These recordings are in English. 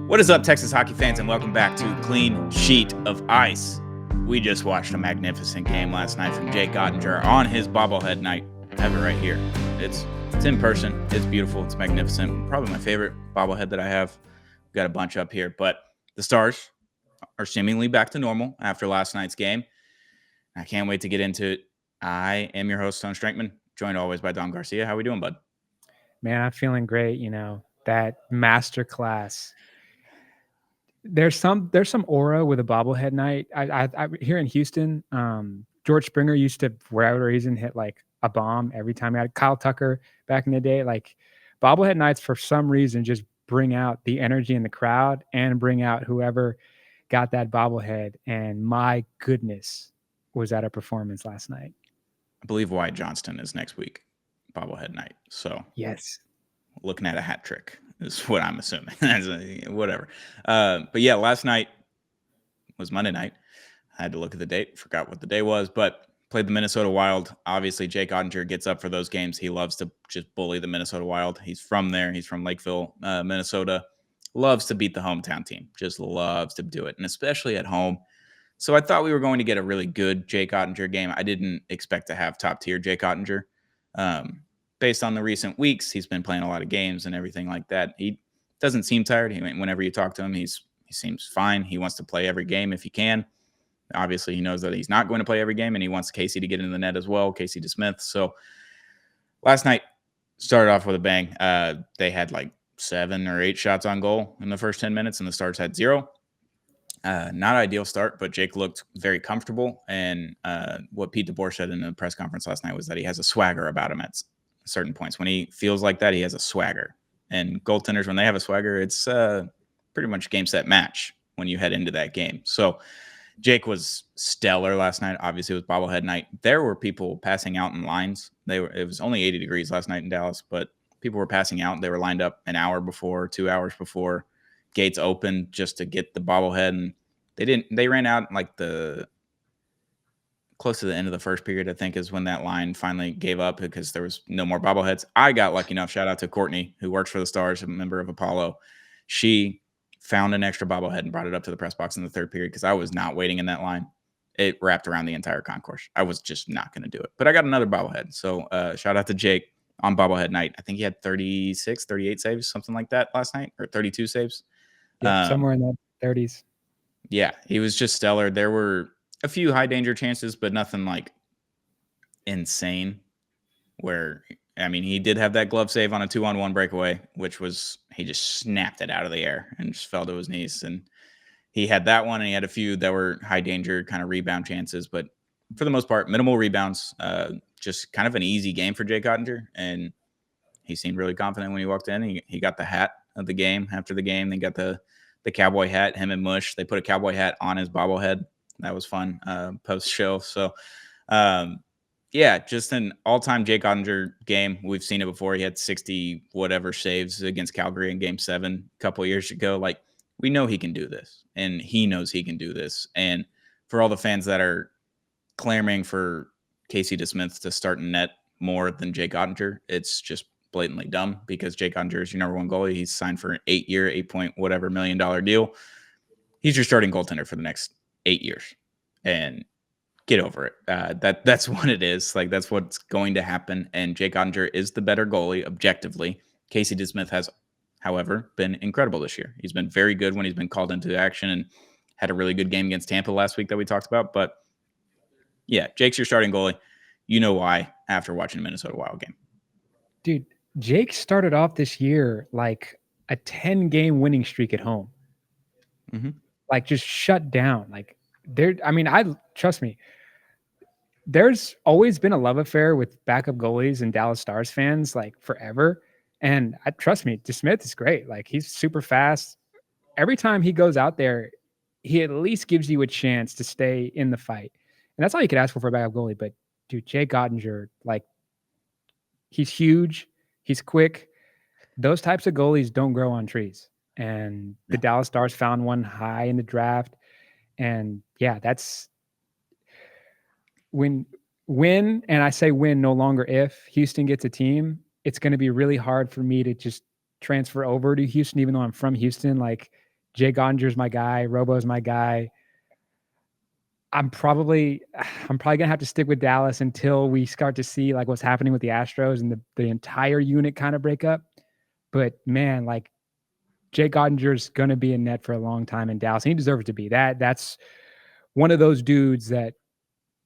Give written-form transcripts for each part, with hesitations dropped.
What is up, Texas hockey fans, and welcome back to Clean Sheet of Ice. We just watched a magnificent game last night from Jake Oettinger on his bobblehead night. I have it right here. It's in person. It's beautiful. It's magnificent. Probably my favorite bobblehead that I have. We've got a bunch up here, but the Stars are seemingly back to normal after last night's game. I can't wait to get into it. I am your host, Stone Strankman, joined always by Dom Garcia. How we doing, bud? Man, I'm feeling great. That master class. There's some aura with a bobblehead night. I here in Houston, George Springer used to, for whatever reason, hit like a bomb every time. He had Kyle Tucker back in the day. Like bobblehead nights, for some reason, just bring out the energy in the crowd and bring out whoever got that bobblehead. And my goodness, was that a performance last night? I believe Wyatt Johnston is next week, bobblehead night. So yes, looking at a hat trick is what I'm assuming. Whatever. But yeah, last night was Monday night. I had to look at the date, forgot what the day was, but played the Minnesota Wild. Obviously, Jake Oettinger gets up for those games. He loves to just bully the Minnesota Wild. He's from there. He's from Lakeville, Minnesota. Loves to beat the hometown team. Just loves to do it, and especially at home. So I thought we were going to get a really good Jake Oettinger game. I didn't expect to have top-tier Jake Oettinger. Based on the recent weeks, he's been playing a lot of games and everything like that. He doesn't seem tired. Whenever you talk to him, he seems fine. He wants to play every game if he can. Obviously, he knows that he's not going to play every game, and he wants Casey to get into the net as well, Casey DeSmith. So last night started off with a bang. They had like 7 or 8 shots on goal in the first 10 minutes, and the Stars had 0. Not ideal start, but Jake looked very comfortable. And what Pete DeBoer said in the press conference last night was that he has a swagger about him at certain points. When he feels like that, he has a swagger. And goaltenders, when they have a swagger, it's pretty much game, set, match when you head into that game. So Jake was stellar last night. Obviously, it was bobblehead night. There were people passing out in lines. It was only 80 degrees last night in Dallas, but people were passing out. They were lined up an hour before, 2 hours before gates opened just to get the bobblehead, and they ran out like close to the end of the first period, I think, is when that line finally gave up because there was no more bobbleheads. I got lucky enough. Shout out to Courtney, who works for the Stars, a member of Apollo. She found an extra bobblehead and brought it up to the press box in the third period because I was not waiting in that line. It wrapped around the entire concourse. I was just not going to do it. But I got another bobblehead. So shout out to Jake on bobblehead night. I think he had 36, 38 saves, something like that last night, or 32 saves. yeah, somewhere in the 30s. Yeah, he was just stellar. There were a few high danger chances, but nothing like insane. He did have that glove save on a 2-on-1 breakaway, which was, he just snapped it out of the air and just fell to his knees. And he had that one, and he had a few that were high danger kind of rebound chances, but for the most part, minimal rebounds. Just kind of an easy game for Jake Oettinger, and he seemed really confident when he walked in. He got the hat of the game after the game. They got the cowboy hat, him and Mush. They put a cowboy hat on his bobblehead. That was fun post-show. So, just an all-time Jake Oettinger game. We've seen it before. He had 60 whatever saves against Calgary in Game 7 a couple of years ago. Like, we know he can do this, and he knows he can do this. And for all the fans that are clamoring for Casey DeSmith to start in net more than Jake Oettinger, it's just blatantly dumb because Jake Oettinger is your number one goalie. He's signed for an 8-year, $8 million deal. He's your starting goaltender for the next 8 years, and get over it. That's what it is. Like, that's what's going to happen. And Jake Oettinger is the better goalie objectively. Casey DeSmith has, however, been incredible this year. He's been very good when he's been called into action and had a really good game against Tampa last week that we talked about. But yeah, Jake's your starting goalie. You know why after watching the Minnesota Wild game. Dude, Jake started off this year like a 10-game winning streak at home. Mm-hmm. Like, just shut down. Like, trust me, there's always been a love affair with backup goalies and Dallas Stars fans, like, forever. And trust me, DeSmith is great. Like, he's super fast. Every time he goes out there, he at least gives you a chance to stay in the fight. And that's all you could ask for a backup goalie. But dude, Jake Oettinger, like, he's huge. He's quick. Those types of goalies don't grow on trees. And the Dallas Stars found one high in the draft. And yeah, that's when, and I say when, no longer if, Houston gets a team, it's going to be really hard for me to just transfer over to Houston, even though I'm from Houston. Like, Jake Oettinger's my guy. Robo's my guy. I'm probably gonna have to stick with Dallas until we start to see like what's happening with the Astros and the entire unit kind of break up. But man, like Jake Oettinger's gonna be in net for a long time in Dallas. And he deserves to be. That's one of those dudes that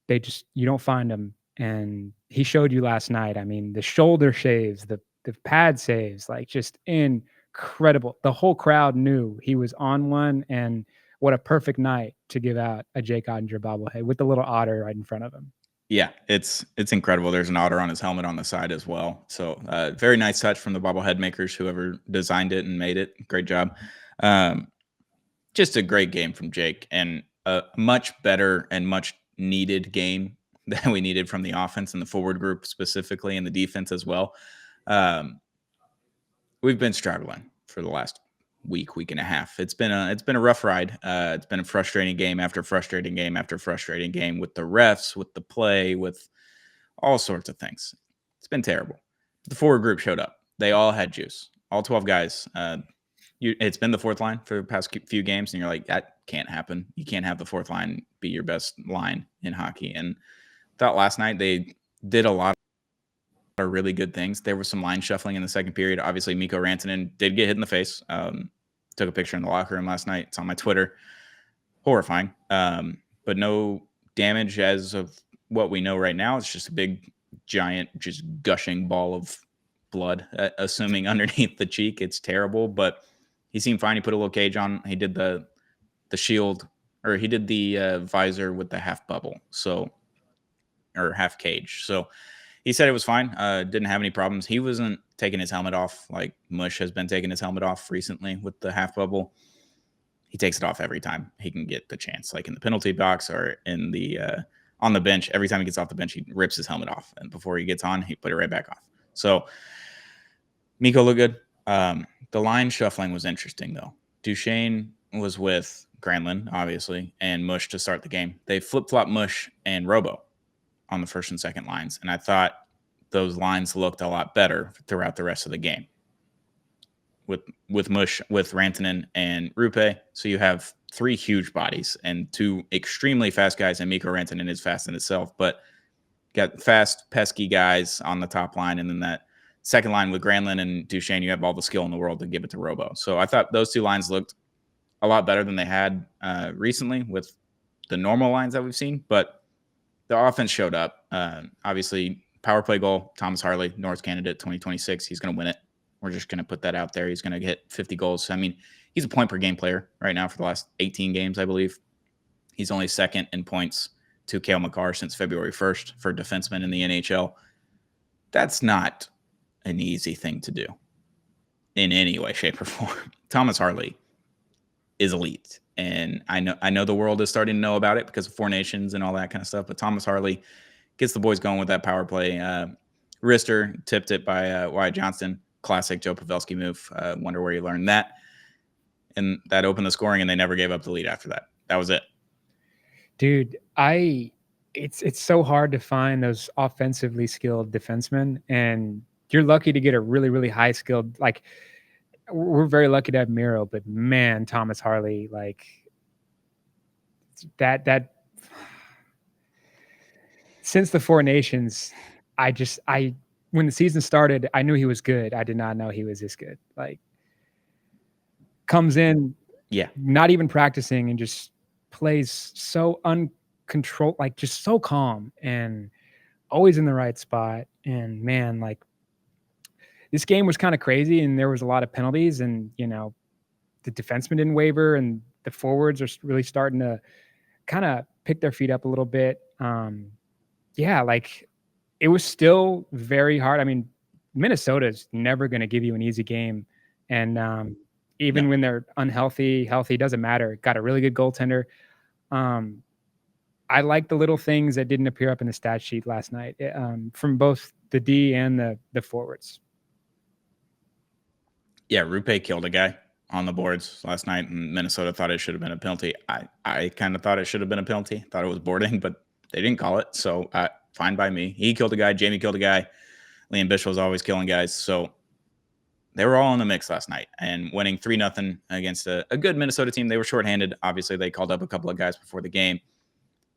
you don't find him. And he showed you last night. I mean, the shoulder shaves, the pad saves, like just incredible. The whole crowd knew he was on one, and what a perfect night to give out a Jake Oettinger bobblehead with the little otter right in front of him. Yeah, it's incredible. There's an otter on his helmet on the side as well. So very nice touch from the bobblehead makers, whoever designed it and made it. Great job. Just a great game from Jake, and a much better and much needed game that we needed from the offense and the forward group specifically, and the defense as well. We've been struggling for the last week and a half. It's been a rough ride. It's been a frustrating game after frustrating game after frustrating game with the refs, with the play, with all sorts of things. It's been terrible. The forward group showed up. They all had juice. All 12 guys. It's been the fourth line for the past few games, and you're like, that can't happen. You can't have the fourth line be your best line in hockey. And thought last night they did a lot of really good things. There was some line shuffling in the second period. Obviously, Mikko Rantanen did get hit in the face. Took a picture in the locker room last night. It's on my Twitter. Horrifying. But no damage as of what we know right now. It's just a big, giant, just gushing ball of blood, assuming underneath the cheek. It's terrible, but he seemed fine. He put a little cage on. He did the shield, or he did the visor with the half bubble, or half cage. So he said it was fine. Didn't have any problems. He wasn't taking his helmet off like Mush has been taking his helmet off recently with the half bubble. He takes it off every time he can get the chance, like in the penalty box or in the on the bench. Every time he gets off the bench, he rips his helmet off, and before he gets on, he put it right back off. So Mikko looked good. The line shuffling was interesting, though. Duchesne was with Granlund, obviously, and Mush to start the game. They flip-flopped Mush and Robo on the first and second lines, and I thought those lines looked a lot better throughout the rest of the game. With Mush, with Rantanen and Rupe, so you have three huge bodies and two extremely fast guys, and Mikko Rantanen is fast in itself, but got fast, pesky guys on the top line, and then that second line with Granlund and Duchesne, you have all the skill in the world to give it to Robo. So I thought those two lines looked a lot better than they had recently with the normal lines that we've seen, but the offense showed up. Obviously, power play goal, Thomas Harley, North candidate 2026. He's going to win it. We're just going to put that out there. He's going to hit 50 goals. I mean, he's a point per game player right now for the last 18 games, I believe. He's only second in points to Cale Makar since February 1st for defensemen in the NHL. That's not an easy thing to do in any way, shape, or form. Thomas Harley is elite, and I know the world is starting to know about it because of Four Nations and all that kind of stuff, but Thomas Harley gets the boys going with that power play. Rister tipped it by Wyatt Johnston. Classic Joe Pavelski move. Wonder where you learned that. And that opened the scoring, and they never gave up the lead after that. That was it. Dude, it's so hard to find those offensively skilled defensemen, and you're lucky to get a really, really high skilled, like we're very lucky to have Miro, but man, Thomas Harley, like that since the Four Nations, when the season started, I knew he was good. I did not know he was this good. Like, comes in, not even practicing, and just plays so uncontrolled, like just so calm and always in the right spot. And man, like this game was kind of crazy, and there was a lot of penalties, and the defenseman didn't waver, and the forwards are really starting to kind of pick their feet up a little bit. Like it was still very hard. I mean, Minnesota's never going to give you an easy game. And even when they're healthy, doesn't matter. Got a really good goaltender. I like the little things that didn't appear up in the stat sheet last night from both the D and the forwards. Yeah, Rupe killed a guy on the boards last night, and Minnesota thought it should have been a penalty. I kind of thought it should have been a penalty. Thought it was boarding, but they didn't call it, so fine by me. He killed a guy. Jamie killed a guy. Liam Bischel was always killing guys, so they were all in the mix last night, and winning 3-0 against a good Minnesota team. They were shorthanded. Obviously, they called up a couple of guys before the game.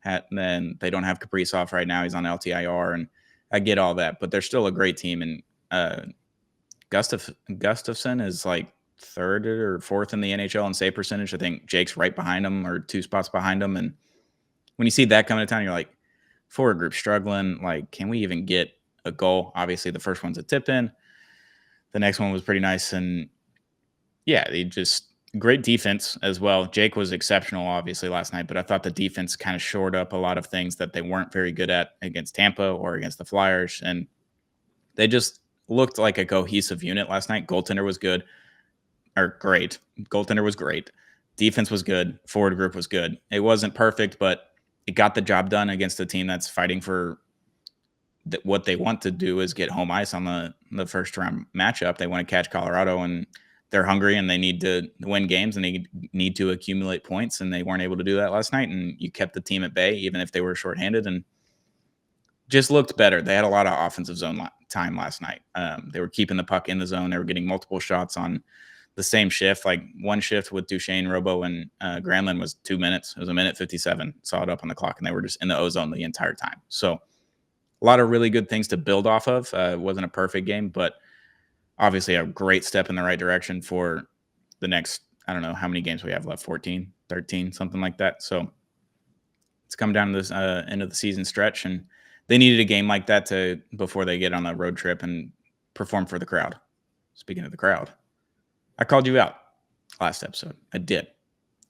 And then they don't have Kaprizov right now. He's on LTIR, and I get all that, but they're still a great team. And Gustafson is like third or fourth in the NHL in save percentage. I think Jake's right behind him or 2 spots behind him. And when you see that coming to town, you're like, forward group struggling. Like, can we even get a goal? Obviously, the first one's a tip in. The next one was pretty nice. And yeah, they just great defense as well. Jake was exceptional, obviously, last night, but I thought the defense kind of shored up a lot of things that they weren't very good at against Tampa or against the Flyers. And they just looked like a cohesive unit last night. Goaltender was good, or great. Goaltender was great. Defense was good. Forward group was good. It wasn't perfect, but it got the job done against a team that's fighting for what they want to do is get home ice on the first round matchup. They want to catch Colorado, and they're hungry and they need to win games and they need to accumulate points. And they weren't able to do that last night. And you kept the team at bay, even if they were shorthanded, and just looked better. They had a lot of offensive zone time last night. They were keeping the puck in the zone. They were getting multiple shots on the same shift. Like one shift with Duchesne, Robo, and Granlund was 2 minutes. It was 1:57. Saw it up on the clock, and they were just in the ozone the entire time. So a lot of really good things to build off of. It wasn't a perfect game, but obviously a great step in the right direction for the next, I don't know how many games we have left, 14, 13, something like that. So it's come down to this end of the season stretch, and they needed a game like that before they get on a road trip and perform for the crowd. Speaking of the crowd, I called you out last episode. I did.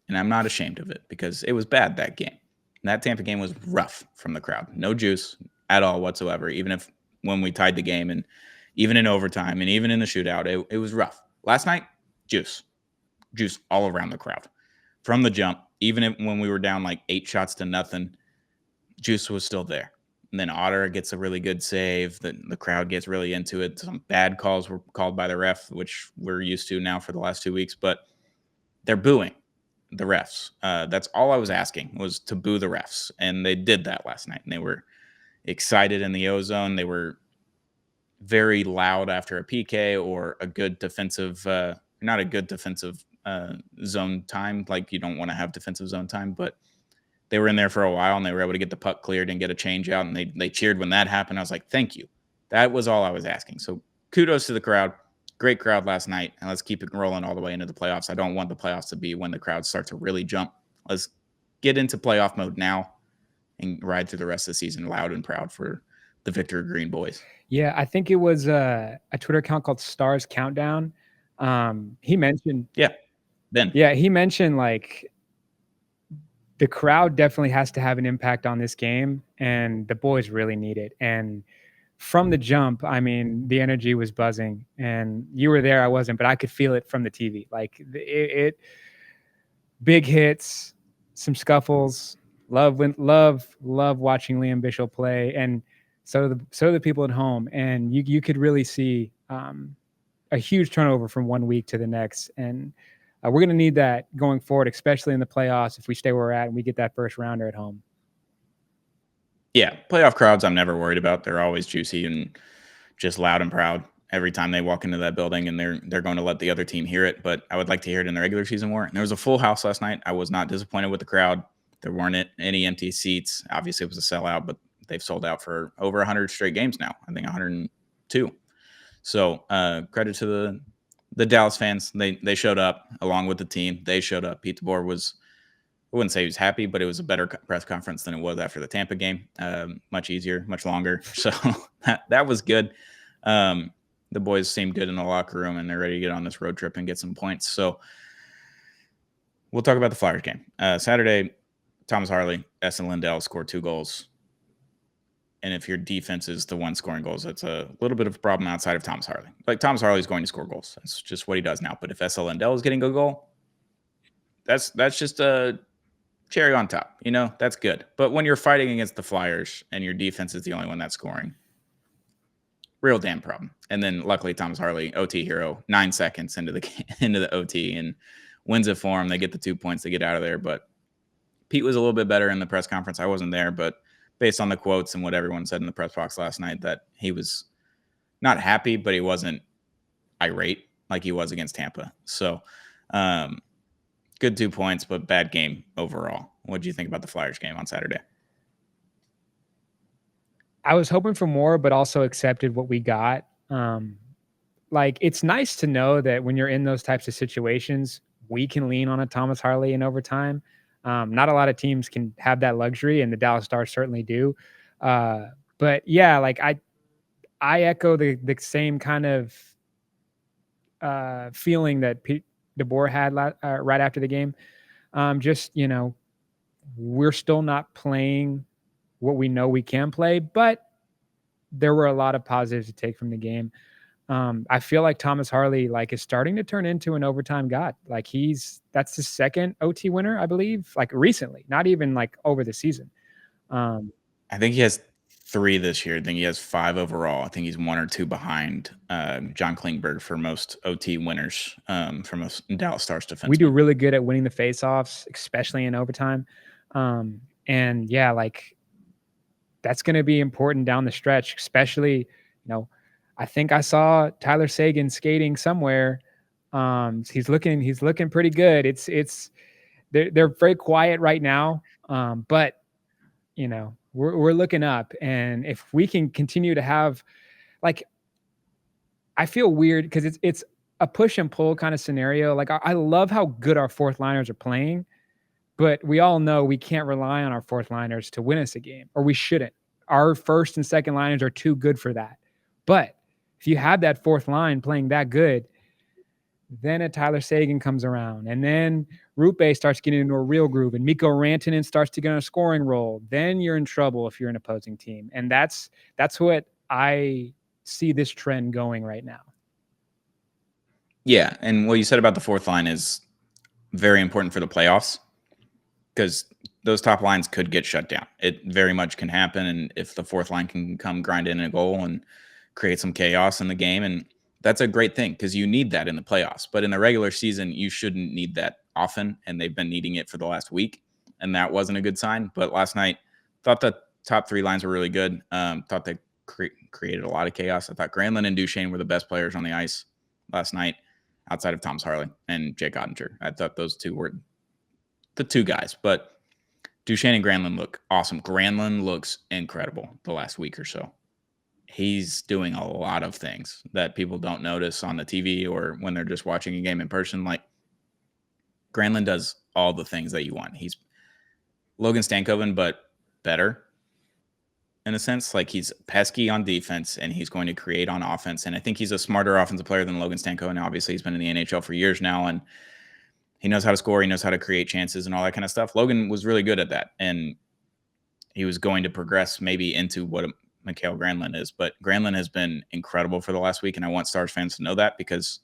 And I'm not ashamed of it because it was bad that game. And that Tampa game was rough from the crowd. No juice at all whatsoever, even if when we tied the game and even in overtime and even in the shootout, it was rough. Last night, juice all around the crowd. From the jump, even when we were down like 8-0, juice was still there. And then OTTER gets a really good save. The crowd gets really into it. Some bad calls were called by the ref, which we're used to now for the last 2 weeks, but they're booing the refs. That's all I was asking, was to boo the refs. And they did that last night. And they were excited in the ozone. They were very loud after a PK or a good defensive, not a good defensive zone time. Like, you don't want to have defensive zone time, but they were in there for a while and they were able to get the puck cleared and get a change out. And they cheered when that happened. I was like, thank you. That was all I was asking. So kudos to the crowd. Great crowd last night. And let's keep it rolling all the way into the playoffs. I don't want the playoffs to be when the crowd starts to really jump. Let's get into playoff mode now and ride through the rest of the season loud and proud for the Victor Green boys. Yeah, I think it was a Twitter account called Stars Countdown. He mentioned, he mentioned like the crowd definitely has to have an impact on this game, and the boys really need it. And from the jump, I mean, the energy was buzzing, and you were there. I wasn't, but I could feel it from the TV. Like it big hits, some scuffles. Love watching Liam Bishop play, and so do the people at home. And you could really see a huge turnover from 1 week to the next. And we're going to need that going forward, especially in the playoffs, if we stay where we're at and we get that first rounder at home. Yeah, playoff crowds I'm never worried about. They're always juicy and just loud and proud every time they walk into that building, and they're going to let the other team hear it. But I would like to hear it in the regular season more. And there was a full house last night. I was not disappointed with the crowd. There weren't any empty seats. Obviously, it was a sellout, but they've sold out for over 100 straight games now. I think 102. So credit to the Dallas fans. They showed up along with the team. They showed up. Pete DeBoer was, I wouldn't say he was happy, but it was a better press conference than it was after the Tampa game. Much easier, much longer. So that was good. The boys seemed good in the locker room, and they're ready to get on this road trip and get some points. So we'll talk about the Flyers game. Saturday, Thomas Harley, Essen Lindell scored 2 goals. And if your defense is the one scoring goals, that's a little bit of a problem outside of Thomas Harley. Like, Thomas Harley's going to score goals. That's just what he does now. But if Essen Lindell is getting a goal, that's just a cherry on top. You know, that's good. But when you're fighting against the Flyers and your defense is the only one that's scoring, real damn problem. And then luckily Thomas Harley, OT hero, 9 seconds into the OT, and wins it for him. They get the 2 points. They get out of there. But Pete was a little bit better in the press conference. I wasn't there, but based on the quotes and what everyone said in the press box last night, that he was not happy, but he wasn't irate. like he was against Tampa. So good 2 points, but bad game overall. What do you think about the Flyers game on Saturday? I was hoping for more, but also accepted what we got. Like, it's nice to know that when you're in those types of situations, we can lean on a Thomas Harley in overtime. Not a lot of teams can have that luxury, and the Dallas Stars certainly do. But yeah, like I echo the same kind of feeling that Pete DeBoer had right after the game. Just, we're still not playing what we know we can play, but there were a lot of positives to take from the game. I feel like Thomas Harley is starting to turn into an overtime god. Like that's the second OT winner, I believe, like recently, not even like over the season. I think he has 3 this year. I think he has 5 overall. I think he's 1 or 2 behind John Klingberg for most OT winners from most Dallas Stars defensemen. We do really good at winning the faceoffs, especially in overtime. And yeah, like that's going to be important down the stretch, especially, I think I saw Tyler Seguin skating somewhere. He's looking pretty good. They're very quiet right now. But we're looking up, and if we can continue to have, like, I feel weird because it's a push and pull kind of scenario. Like I love how good our fourth liners are playing, but we all know we can't rely on our fourth liners to win us a game, or we shouldn't. Our first and second liners are too good for that. But if you have that fourth line playing that good, then a Tyler Seguin comes around, and then Rupe starts getting into a real groove, and Mikko Rantanen starts to get on a scoring role. Then you're in trouble if you're an opposing team. And that's what I see this trend going right now. Yeah, and what you said about the fourth line is very important for the playoffs because those top lines could get shut down. It very much can happen, and if the fourth line can come grind in a goal and create some chaos in the game, and that's a great thing because you need that in the playoffs. But in the regular season, you shouldn't need that often, and they've been needing it for the last week, and that wasn't a good sign. But last night, thought the top 3 lines were really good. Thought they created a lot of chaos. I thought Granlund and Duchesne were the best players on the ice last night, outside of Thomas Harley and Jake Oettinger. I thought those 2 were the 2 guys, but Duchesne and Granlund look awesome. Granlund looks incredible the last week or so. He's doing a lot of things that people don't notice on the TV or when they're just watching a game in person. Like, Granlund does all the things that you want. He's Logan Stankoven, but better in a sense. Like, he's pesky on defense and he's going to create on offense. And I think he's a smarter offensive player than Logan Stankoven. Obviously, he's been in the NHL for years now, and he knows how to score. He knows how to create chances and all that kind of stuff. Logan was really good at that, and he was going to progress maybe into what Mikael Granlund is. But Granlund has been incredible for the last week, and I want Stars fans to know that, because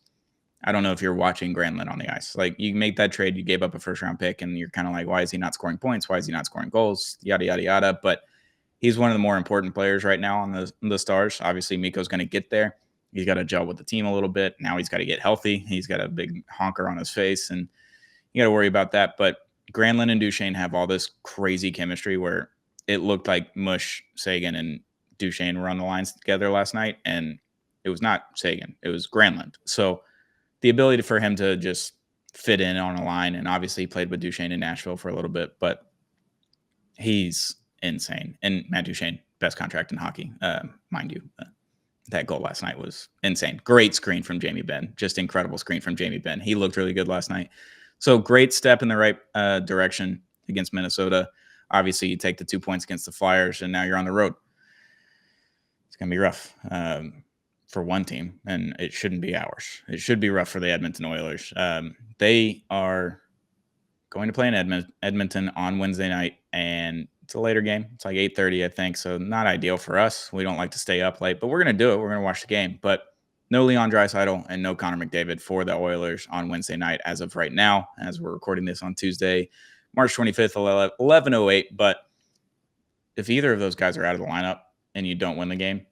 I don't know if you're watching Granlund on the ice. Like, you make that trade, you gave up a first-round pick, and you're kind of like, why is he not scoring points? Why is he not scoring goals? Yada, yada, yada. But he's one of the more important players right now on the Stars. Obviously, Mikko's going to get there. He's got to gel with the team a little bit. Now he's got to get healthy. He's got a big honker on his face, and you got to worry about that. But Granlund and Duchesne have all this crazy chemistry where it looked like Mush, Seguin, and Duchesne were on the lines together last night, and it was not Seguin. It was Granlund. So the ability for him to just fit in on a line, and obviously he played with Duchesne in Nashville for a little bit, but he's insane. And Matt Duchesne, best contract in hockey, mind you. That goal last night was insane. Great screen from Jamie Benn. Just incredible screen from Jamie Benn. He looked really good last night. So great step in the right direction against Minnesota. Obviously, you take the 2 points against the Flyers, and now you're on the road. It's going to be rough for one team, and it shouldn't be ours. It should be rough for the Edmonton Oilers. They are going to play in Edmonton on Wednesday night, and it's a later game. It's like 8:30, I think, so not ideal for us. We don't like to stay up late, but we're going to do it. We're going to watch the game. But no Leon Draisaitl and no Connor McDavid for the Oilers on Wednesday night as of right now, as we're recording this on Tuesday, March 25th, 11:08. But if either of those guys are out of the lineup and you don't win the game,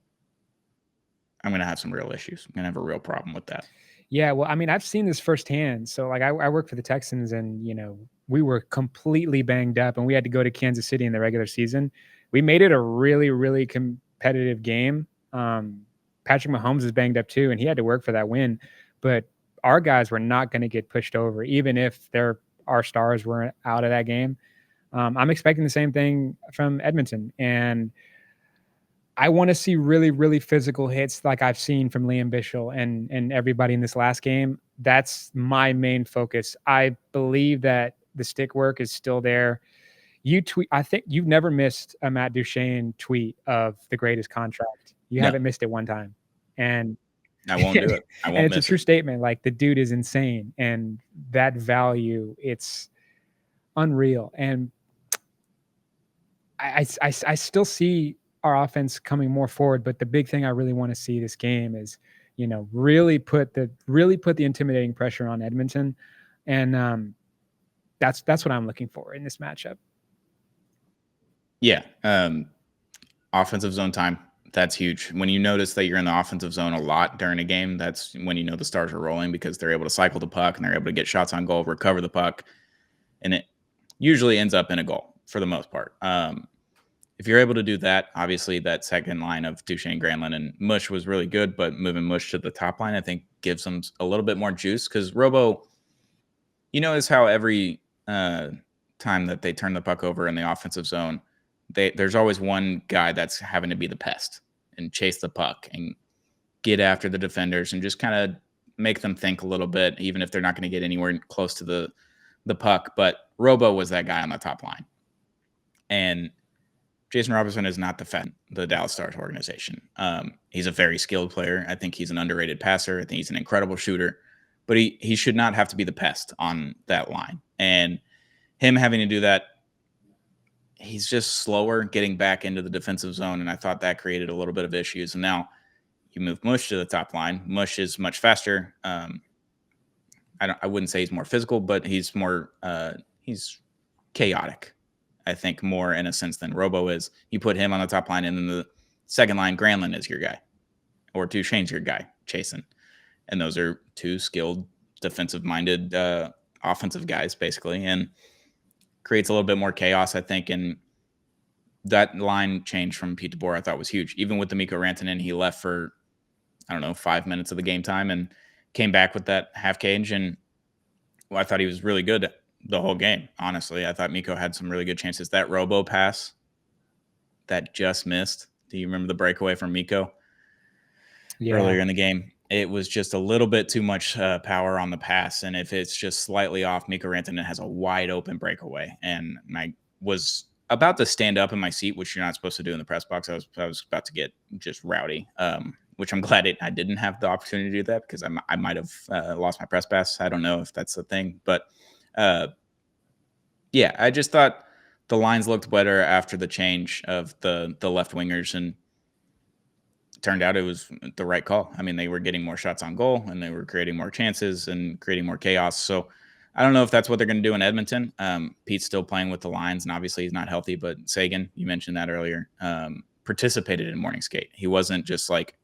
I'm going to have some real issues. I'm going to have a real problem with that. Yeah, well, I mean, I've seen this firsthand. So, like, I work for the Texans, and, we were completely banged up, and we had to go to Kansas City in the regular season. We made it a really, really competitive game. Patrick Mahomes is banged up too, and he had to work for that win. But our guys were not going to get pushed over, even if our stars weren't out of that game. I'm expecting the same thing from Edmonton, and I want to see really, really physical hits like I've seen from Liam Bichel and everybody in this last game. That's my main focus. I believe that the stick work is still there. You tweet. I think you've never missed a Matt Duchene tweet of the greatest contract. You No, haven't missed it one time, and I won't do it. I and won't it's a miss true it. statement. Like the dude is insane, and that value, it's unreal. And I still see our offense coming more forward, but the big thing I really want to see this game is, really put the intimidating pressure on Edmonton, and that's what I'm looking for in this matchup. Yeah. Offensive zone time. That's huge. When you notice that you're in the offensive zone a lot during a game, that's when you know the Stars are rolling, because they're able to cycle the puck and they're able to get shots on goal, recover the puck, and it usually ends up in a goal for the most part. If you're able to do that, obviously that second line of Duchene, Granlund, and Mush was really good, but moving Mush to the top line, I think, gives them a little bit more juice, because Robo, you notice how every time that they turn the puck over in the offensive zone, there's always one guy that's having to be the pest and chase the puck and get after the defenders and just kind of make them think a little bit, even if they're not going to get anywhere close to the puck. But Robo was that guy on the top line. And Jason Robertson is not the Dallas Stars organization. He's a very skilled player. I think he's an underrated passer. I think he's an incredible shooter, but he should not have to be the pest on that line. And him having to do that, he's just slower getting back into the defensive zone, and I thought that created a little bit of issues. And now you move Mush to the top line. Mush is much faster. I wouldn't say he's more physical, but he's more he's chaotic, I think, more in a sense than Robo is. You put him on the top line, and then the second line, Granlund is your guy, or Duchene's your guy, chasing. And those are two skilled, defensive-minded, offensive guys, basically, and creates a little bit more chaos, I think. And that line change from Pete DeBoer I thought was huge. Even with the Mikko Rantanen, he left for, 5 minutes of the game time and came back with that half cage. And I thought he was really good the whole game, honestly. I thought Mikko had some really good chances. That Robo pass that just missed. Do you remember the breakaway from Mikko earlier in the game? It was just a little bit too much power on the pass. And if it's just slightly off, Mikko Rantanen has a wide open breakaway. And I was about to stand up in my seat, which you're not supposed to do in the press box. I was about to get just rowdy, which I'm glad I didn't have the opportunity to do that, because I might have lost my press pass. I don't know if that's the thing. But, yeah, I just thought the lines looked better after the change of the left wingers, and turned out it was the right call. I mean, they were getting more shots on goal, and they were creating more chances and creating more chaos. So I don't know if that's what they're going to do in Edmonton. Pete's still playing with the lines, and obviously he's not healthy, but Sagan, you mentioned that earlier, participated in morning skate. He wasn't just like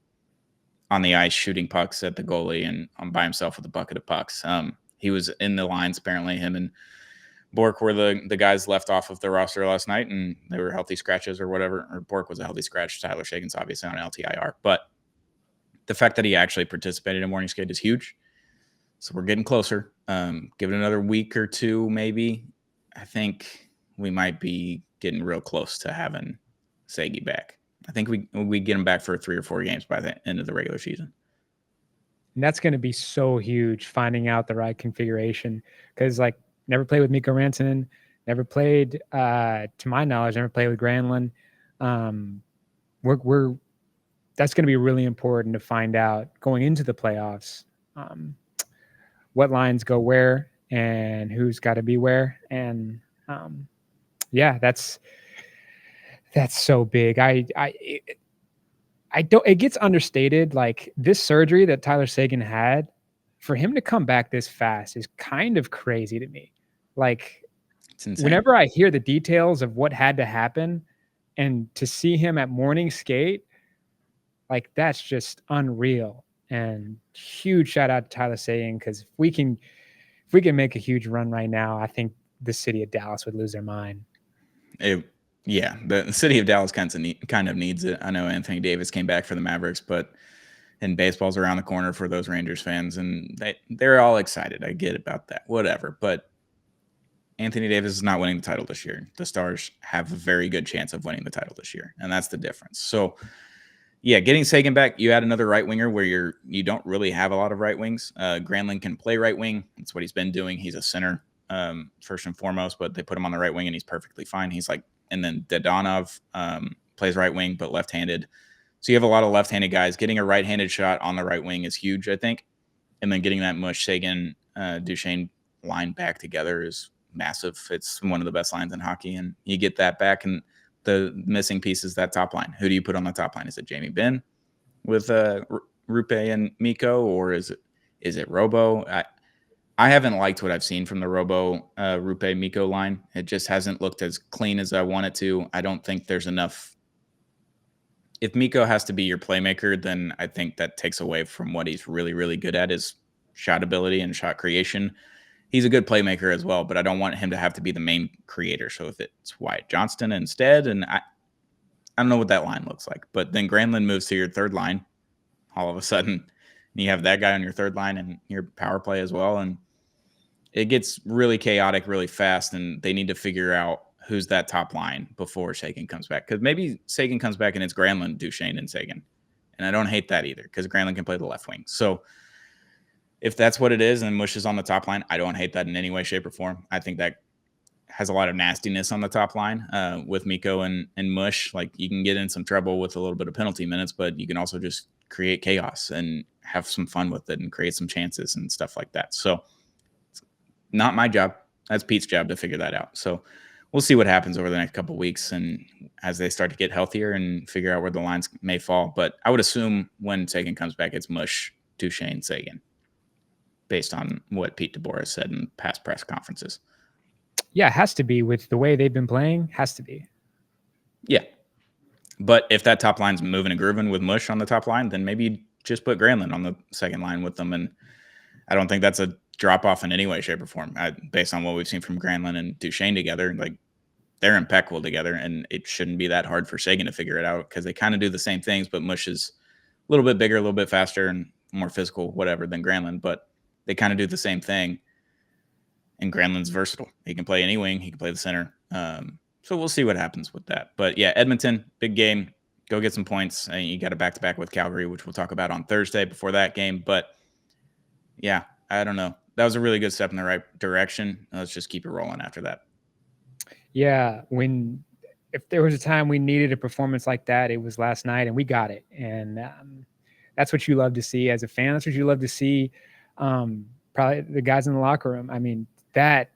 on the ice shooting pucks at the goalie and by himself with a bucket of pucks. He was in the lines. Apparently him and Bork were the guys left off of the roster last night, and they were healthy scratches or whatever. Or Bork was a healthy scratch. Tyler Sagan's obviously on LTIR. But the fact that he actually participated in morning skate is huge. So we're getting closer. Give it another week or two, maybe. I think we might be getting real close to having Sagi back. I think we get him back for 3 or 4 games by the end of the regular season. And that's going to be so huge, finding out the right configuration. Because, like, never played with Mikko Rantanen, never played, to my knowledge, never played with Granlund. That's going to be really important to find out going into the playoffs, what lines go where and who's got to be where. And yeah, that's so big. It gets understated. Like, this surgery that Tyler Sagan had, for him to come back this fast is kind of crazy to me. Like, It's insane. Whenever I hear the details of what had to happen, and to see him at morning skate, like, that's just unreal. And huge shout out to Tyler Sagan, because if we can make a huge run right now, I think the city of Dallas would lose their mind. Yeah, the city of Dallas kind of needs it. I know Anthony Davis came back for the Mavericks, but and baseball's around the corner for those Rangers fans, and they're all excited. I get about that, whatever. But Anthony Davis is not winning the title this year. The Stars have a very good chance of winning the title this year, and that's the difference. So, yeah, getting Sagan back, you add another right winger where you don't really have a lot of right wings. Granlund can play right wing. That's what he's been doing. He's a center first and foremost, but they put him on the right wing and he's perfectly fine. He's like, and then Dadonov plays right wing but left-handed. So you have a lot of left-handed guys. Getting a right-handed shot on the right wing is huge, I think. And then getting that Mush, Sagan, Duchesne line back together is massive. It's one of the best lines in hockey, and you get that back. And the missing piece is that top line. Who do you put on the top line? Is it Jamie Benn with Rupe and Mikko, or is it Robo? I haven't liked what I've seen from the Robo Rupe Mikko line. It just hasn't looked as clean as I want it to. I don't think there's enough. If Mikko has to be your playmaker, then I think that takes away from what he's really, really good at, is shot ability and shot creation. He's a good playmaker as well, but I don't want him to have to be the main creator. So if it's Wyatt Johnston instead, and I don't know what that line looks like. But then Granlund moves to your third line all of a sudden. You have that guy on your third line and your power play as well. And it gets really chaotic really fast, and they need to figure out who's that top line before Sagan comes back. Because maybe Sagan comes back and it's Granlund, Duchesne, and Sagan. And I don't hate that either, because Granlund can play the left wing. So if that's what it is and Mush is on the top line, I don't hate that in any way, shape, or form. I think that has a lot of nastiness on the top line with Mikko and Mush. Like, you can get in some trouble with a little bit of penalty minutes, but you can also just create chaos and have some fun with it and create some chances and stuff like that. So it's not my job. That's Pete's job to figure that out. So we'll see what happens over the next couple of weeks and as they start to get healthier and figure out where the lines may fall. But I would assume when Sagan comes back, it's Mush, Duchesne, Sagan, based on what Pete DeBoer said in past press conferences. Yeah, it has to be with the way they've been playing. Has to be. Yeah. But if that top line's moving and grooving with Mush on the top line, then maybe just put Granlund on the second line with them. And I don't think that's a drop off in any way, shape, or form. Based on what we've seen from Granlund and Duchesne together, like, they're impeccable together, and it shouldn't be that hard for Sagan to figure it out, because they kind of do the same things, but Mush is a little bit bigger, a little bit faster, and more physical, whatever, than Granlund. But they kind of do the same thing. And Granlund's versatile. He can play any wing. He can play the center. So we'll see what happens with that. But yeah, Edmonton, big game. Go get some points. You got a back-to-back with Calgary, which we'll talk about on Thursday before that game. But yeah, I don't know. That was a really good step in the right direction. Let's just keep it rolling after that. Yeah, if there was a time we needed a performance like that, it was last night, and we got it. And that's what you love to see as a fan. That's what you love to see. Probably the guys in the locker room. I mean, that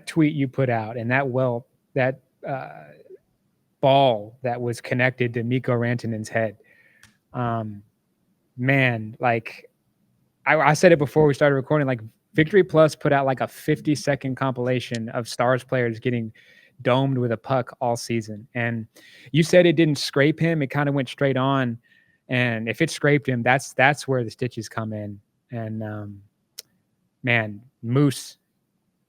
tweet you put out and that ball that was connected to Mikko Rantanen's head. Man, like I said it before we started recording, like Victory Plus put out like a 50-second compilation of Stars players getting domed with a puck all season. And you said it didn't scrape him. It kind of went straight on. And if it scraped him, that's where the stitches come in. And man, Moose,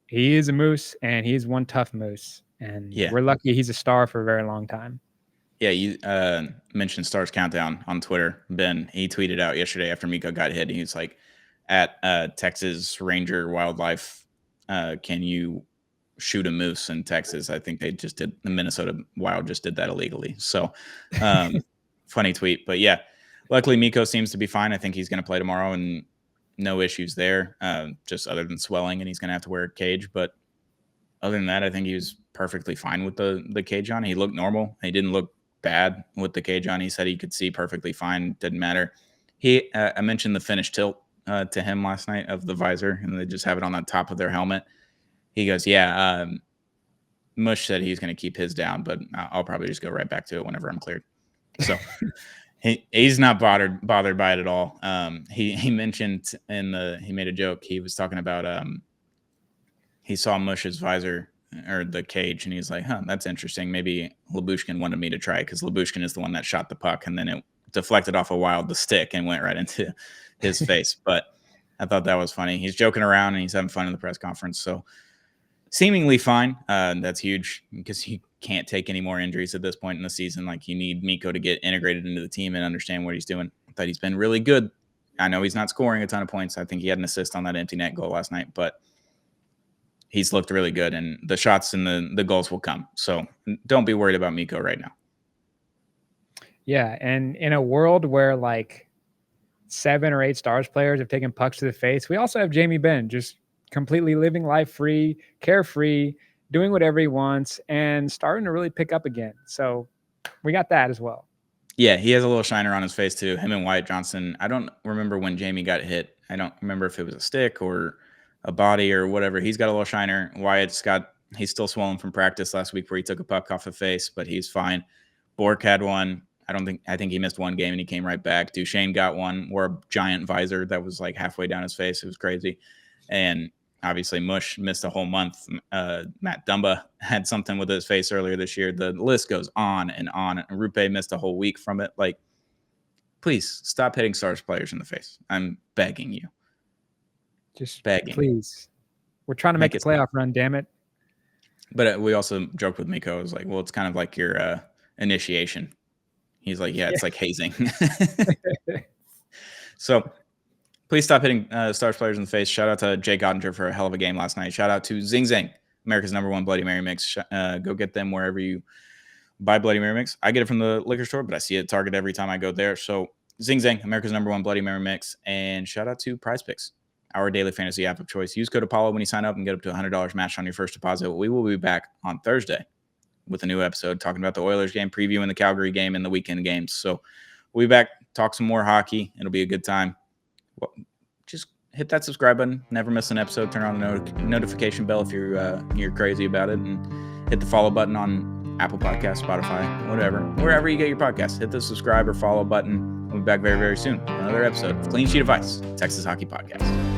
he is a Moose, and he's one tough Moose. And we're lucky he's a Star for a very long time. Yeah, you mentioned Stars Countdown on Twitter. Ben, he tweeted out yesterday after Mikko got hit. He was like, at Texas Ranger Wildlife, can you shoot a moose in Texas? I think the Minnesota Wild just did that illegally. So funny tweet. But yeah, luckily Mikko seems to be fine. I think he's going to play tomorrow and no issues there, just other than swelling, and he's going to have to wear a cage. But other than that, I think he was perfectly fine with the cage on. He looked normal. He didn't look bad with the cage on. He said he could see perfectly fine. Didn't matter. I mentioned the Finnish tilt to him last night of the visor, and they just have it on the top of their helmet. He goes, yeah, Mush said he's going to keep his down, but I'll probably just go right back to it whenever I'm cleared. So he's not bothered by it at all. He mentioned he made a joke. He was talking about he saw Mush's visor or the cage, and he's like, huh, that's interesting. Maybe Lyubushkin wanted me to try it, because Lyubushkin is the one that shot the puck, and then it deflected off a Wild, the stick, and went right into his face. But I thought that was funny. He's joking around and he's having fun in the press conference. So seemingly fine. That's huge, because you can't take any more injuries at this point in the season. Like, you need Mikko to get integrated into the team and understand what he's doing. that he's been really good. I know he's not scoring a ton of points. I think he had an assist on that empty net goal last night, but he's looked really good, and the shots and the goals will come. So don't be worried about Mikko right now. Yeah, and in a world where like 7 or 8 Stars players have taken pucks to the face, we also have Jamie Benn just completely living life free, carefree, doing whatever he wants, and starting to really pick up again. So we got that as well. Yeah, he has a little shiner on his face too. Him and Wyatt Johnson. I don't remember when Jamie got hit. I don't remember if it was a stick or a body or whatever. He's got a little shiner. He's still swollen from practice last week where he took a puck off the face, but he's fine. Bork had one. I think he missed one game and he came right back. Duchesne got one, wore a giant visor that was like halfway down his face. It was crazy. And obviously Mush missed a whole month. Matt Dumba had something with his face earlier this year. The list goes on and on. And Rupe missed a whole week from it. Like, please stop hitting Stars players in the face. I'm begging you. Just begging. Please. We're trying to make a playoff run, damn it. But we also joked with Mikko. I was like, well, it's kind of like your initiation. He's like, yeah, it's like hazing. So please stop hitting Stars players in the face. Shout out to Jake Oettinger for a hell of a game last night. Shout out to Zing Zang, America's #1 Bloody Mary mix. Go get them wherever you buy Bloody Mary mix. I get it from the liquor store, but I see it at Target every time I go there. So Zing Zang, America's #1 Bloody Mary mix. And shout out to Prize Picks, our daily fantasy app of choice. Use code Apollo when you sign up and get up to $100 matched on your first deposit. We will be back on Thursday with a new episode talking about the Oilers game, previewing the Calgary game and the weekend games. So we'll be back, talk some more hockey. It'll be a good time. Well, just hit that subscribe button. Never miss an episode. Turn on the notification bell if you're crazy about it, and hit the follow button on Apple Podcasts, Spotify, whatever, wherever you get your podcasts. Hit the subscribe or follow button. We'll be back very, very soon. Another episode of Clean Sheet of Ice, Texas Hockey Podcast.